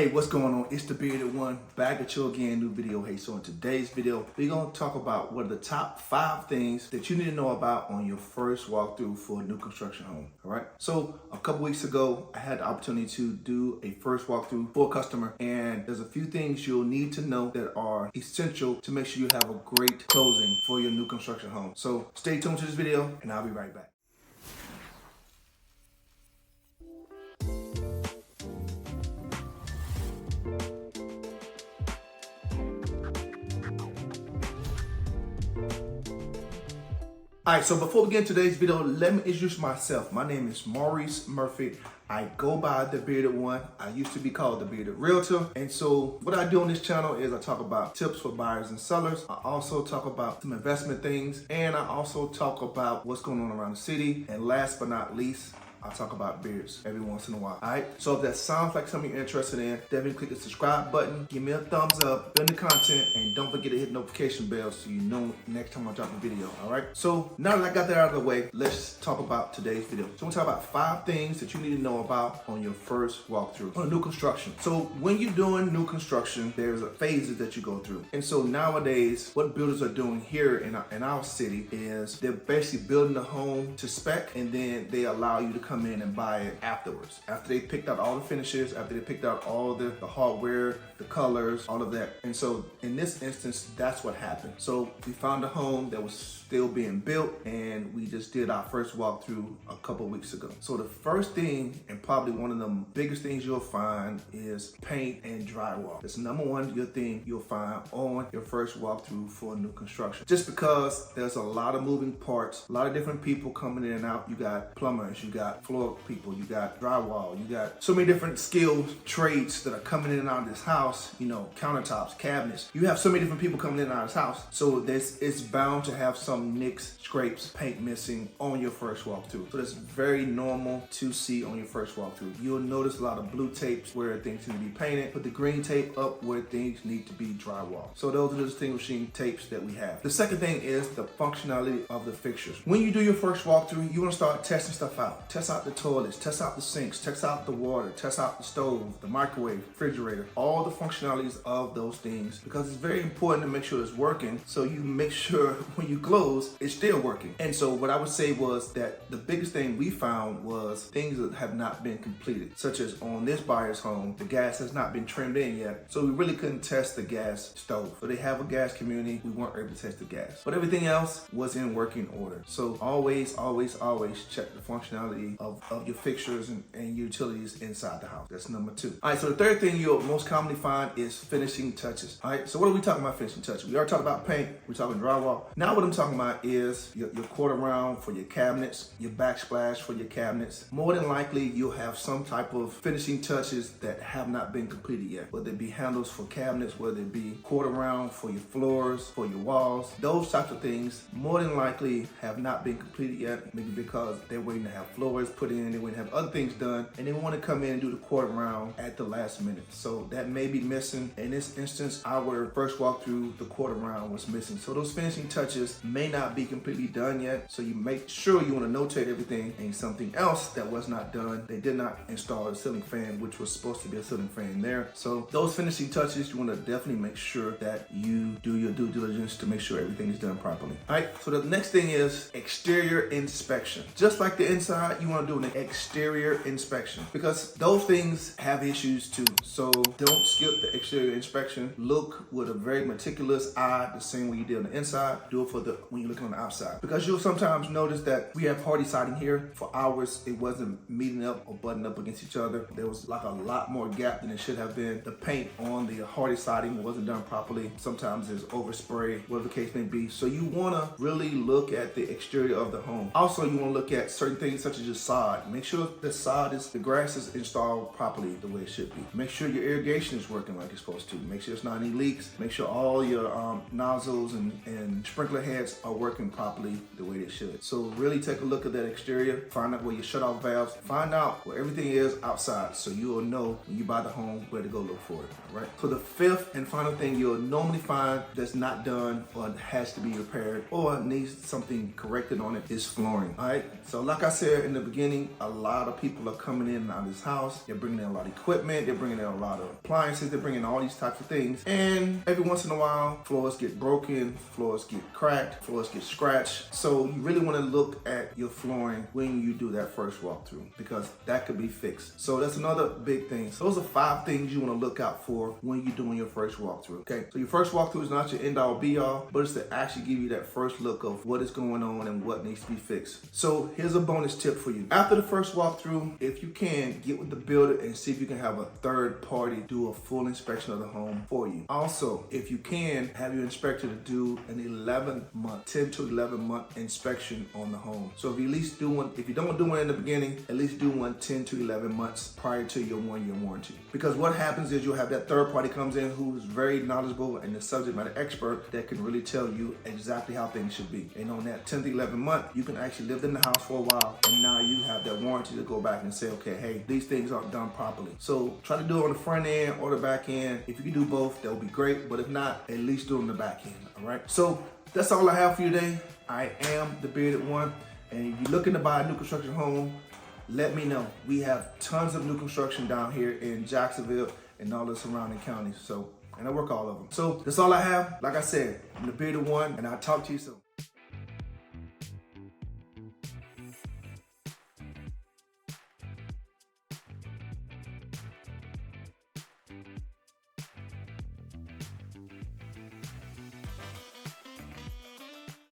Hey, what's going on? It's the Bearded One, back at you again, new video. Hey, so in today's video, we're gonna talk about what are the top 5 things that you need to know about on your first walkthrough for a new construction home, all right? So a couple weeks ago, I had the opportunity to do a first walkthrough for a customer, and there's a few things you'll need to know that are essential to make sure you have a great closing for your new construction home. So stay tuned to this video, and I'll be right back. All right, so before we get into today's video, let me introduce myself. My name is Maurice Murphy. I go by the Bearded One. I used to be called the Bearded Realtor. And so what I do on this channel is I talk about tips for buyers and sellers. I also talk about some investment things, and I also talk about what's going on around the city. And last but not least, I talk about beards every once in a while. All right, so if that sounds like something you're interested in, definitely click the subscribe button, give me a thumbs up, in the content, and don't forget to hit the notification bell so you know next time I drop a video. All right, so now that I got that out of the way, let's talk about today's video. So we'll talk about 5 things that you need to know about on your first walkthrough on new construction. So when you're doing new construction, there's phases that you go through. And so nowadays, what builders are doing here in our city is they're basically building the home to spec, and then they allow you to come in and buy it afterwards. After they picked out all the finishes, after they picked out all the hardware, the colors, all of that. And so in this instance, that's what happened. So we found a home that was still being built, and we just did our first walkthrough a couple weeks ago. So the first thing, and probably one of the biggest things you'll find, is paint and drywall. That's number one good thing you'll find on your first walkthrough for new construction. Just because there's a lot of moving parts, a lot of different people coming in and out. You got plumbers, you got floor people, you got drywall, you got so many different skilled trades that are coming in and out of this house, you know, countertops, cabinets. You have so many different people coming in and out of this house. So it's bound to have some nicks, scrapes, paint missing on your first walkthrough. So that's very normal to see on your first walkthrough. You'll notice a lot of blue tapes where things need to be painted, put the green tape up where things need to be drywall. So those are the distinguishing tapes that we have. The second thing is the functionality of the fixtures. When you do your first walkthrough, you want to start testing stuff out. Test out the toilets, test out the sinks, test out the water, test out the stove, the microwave, refrigerator, all the functionalities of those things, because it's very important to make sure it's working, so you make sure when you close, it's still working. And so what I would say was that the biggest thing we found was things that have not been completed, such as on this buyer's home, the gas has not been trimmed in yet, so we really couldn't test the gas stove. So they have a gas community, we weren't able to test the gas, but everything else was in working order. So always check the functionality of your fixtures and utilities inside the house. That's number 2. All right, so the third thing you'll most commonly find is finishing touches. All right, so what are we talking about finishing touches? We already talked about paint, we're talking drywall. Now what I'm talking about is your quarter round for your cabinets, your backsplash for your cabinets. More than likely, you'll have some type of finishing touches that have not been completed yet, whether it be handles for cabinets, whether it be quarter round for your floors, for your walls. Those types of things more than likely have not been completed yet, maybe because they're waiting to have floors put in, they waiting to have other things done, and they want to come in and do the quarter round at the last minute. So that may be missing. In this instance, our first walkthrough, the quarter round was missing. So those finishing touches may not be completely done yet. So you make sure you want to notate everything. And something else that was not done, they did not install a ceiling fan, which was supposed to be a ceiling fan there. So those finishing touches, you want to definitely make sure that you do your due diligence to make sure everything is done properly. All right, so the next thing is exterior inspection. Just like the inside, you want to do an exterior inspection, because those things have issues too. So don't skip the exterior inspection. Look with a very meticulous eye, the same way you did on the inside. Do it for when you're looking on the outside, because you'll sometimes notice that we have hardy siding here. For hours, it wasn't meeting up or butting up against each other. There was like a lot more gap than it should have been. The paint on the hardy siding wasn't done properly. Sometimes there's overspray, whatever the case may be. So you want to really look at the exterior of the home. Also, you want to look at certain things such as your sod. Make sure the grass is installed properly the way it should be. Make sure your irrigation is working like it's supposed to. Make sure there's not any leaks. Make sure all your nozzles and sprinkler heads are working properly the way they should. So really take a look at that exterior, find out where your shutoff valves, find out where everything is outside, so you will know when you buy the home where to go look for it. All right. So the fifth and final thing you'll normally find that's not done or has to be repaired or needs something corrected on it is flooring. All right. So like I said in the beginning, beginning, a lot of people are coming in and out of this house. They're bringing in a lot of equipment. They're bringing in a lot of appliances. They're bringing in all these types of things. And every once in a while, floors get broken, floors get cracked, floors get scratched. So you really want to look at your flooring when you do that first walkthrough, because that could be fixed. So that's another big thing. So those are 5 things you want to look out for when you're doing your first walkthrough. Okay, so your first walkthrough is not your end all be all, but it's to actually give you that first look of what is going on and what needs to be fixed. So here's a bonus tip for you. After the first walkthrough, if you can, get with the builder and see if you can have a third party do a full inspection of the home for you. Also, if you can, have your inspector to do an 10 to 11 month inspection on the home. So if you at least do one, if you don't do one in the beginning, at least do one 10 to 11 months prior to your 1-year warranty. Because what happens is you'll have that third party comes in who's very knowledgeable and the subject matter expert that can really tell you exactly how things should be. And on that 10th, 11th month, you can actually live in the house for a while, and now you have that warranty to go back and say, okay, hey, these things aren't done properly. So try to do it on the front end or the back end. If you can do both, that would be great. But if not, at least do it on the back end. All right. So that's all I have for you today. I am the Bearded One, and if you're looking to buy a new construction home, let me know. We have tons of new construction down here in Jacksonville and all the surrounding counties. So, and I work all of them. So that's all I have. Like I said, I'm the Bearded One, and I'll talk to you soon.